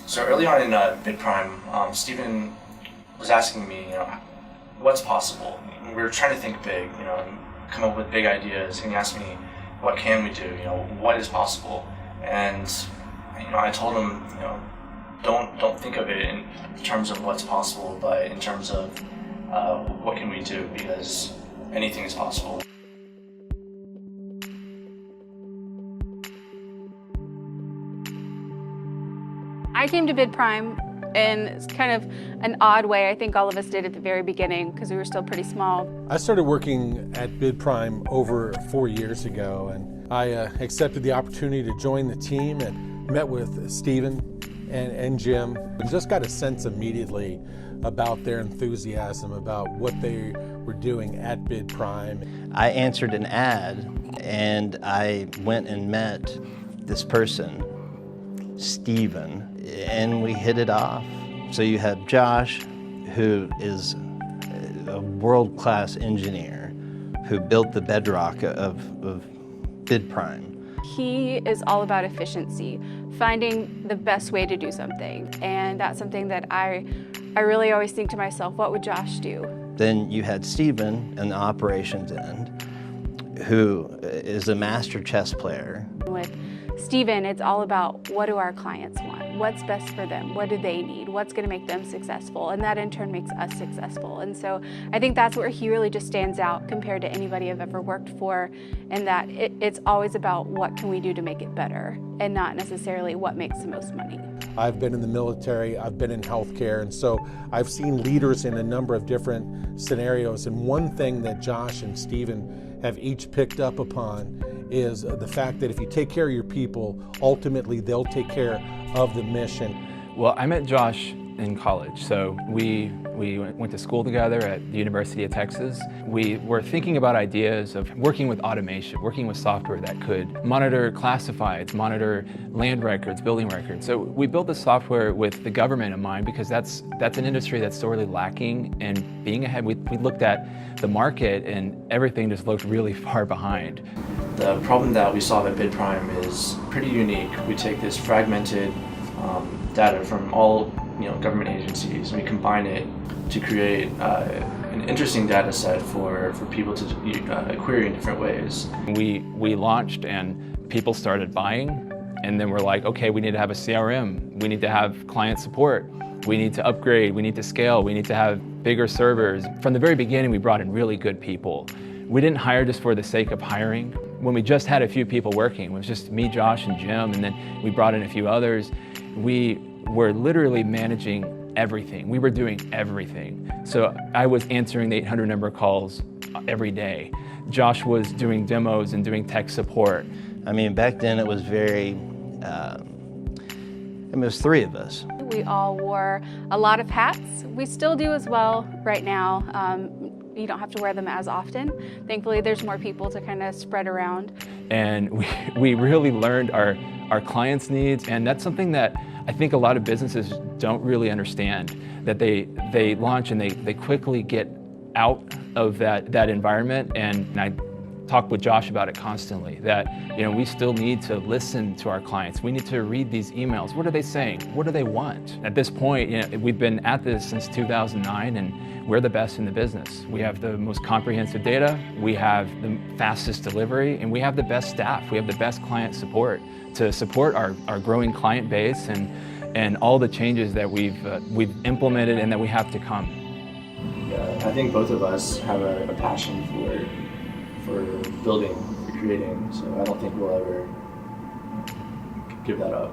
So early on in BidPrime, Stephen was asking me, what's possible? We were trying to think big, and come up with big ideas. And he asked me, what can we do? What is possible? And I told him, don't think of it in terms of what's possible, but in terms of what can we do, because anything is possible. I came to BidPrime in kind of an odd way. I think all of us did at the very beginning because we were still pretty small. I started working at BidPrime over 4 years ago, and I accepted the opportunity to join the team and met with Stephen and Jim, and just got a sense immediately about their enthusiasm, about what they were doing at BidPrime. I answered an ad and I went and met this person, Stephen, and we hit it off. So you have Josh, who is a world-class engineer who built the bedrock of BidPrime. He is all about efficiency, finding the best way to do something. And that's something that I really always think to myself, what would Josh do? Then you had Stephen in the operations end, who is a master chess player. With Stephen, it's all about what do our clients want? What's best for them? What do they need? What's going to make them successful? And that in turn makes us successful. And so I think that's where he really just stands out compared to anybody I've ever worked for, in that it's always about what can we do to make it better and not necessarily what makes the most money. I've been in the military, I've been in healthcare, and so I've seen leaders in a number of different scenarios. And one thing that Josh and Stephen have each picked up upon is the fact that if you take care of your people, ultimately they'll take care of the mission. Well, I met Josh in college, so we went to school together at the University of Texas. We were thinking about ideas of working with automation, working with software that could monitor classifieds, monitor land records, building records. So we built the software with the government in mind because that's an industry that's sorely lacking and being ahead. We looked at the market and everything just looked really far behind. The problem that we solve at BidPrime is pretty unique. We take this fragmented data from all government agencies, and we combine it to create an interesting data set for people to query in different ways. We launched and people started buying, and then we're like, okay, we need to have a CRM, we need to have client support, we need to upgrade, we need to scale, we need to have bigger servers. From the very beginning, we brought in really good people. We didn't hire just for the sake of hiring. When we just had a few people working, it was just me, Josh, and Jim, and then we brought in a few others. We were literally managing everything. We were doing everything. So I was answering the 800 number calls every day. Josh was doing demos and doing tech support. I mean, back then it was very, it was three of us. We all wore a lot of hats. We still do as well right now. You don't have to wear them as often. Thankfully, there's more people to kind of spread around. And we really learned our clients' needs, and that's something that I think a lot of businesses don't really understand, that they launch and they quickly get out of that environment. And I talk with Josh about it constantly, that we still need to listen to our clients. We need to read these emails. What are they saying? What do they want? At this point, we've been at this since 2009, and we're the best in the business. We have the most comprehensive data, we have the fastest delivery, and we have the best staff. We have the best client support to support our growing client base and all the changes that we've implemented and that we have to come. Yeah, I think both of us have a passion for building, for creating, so I don't think we'll ever give that up.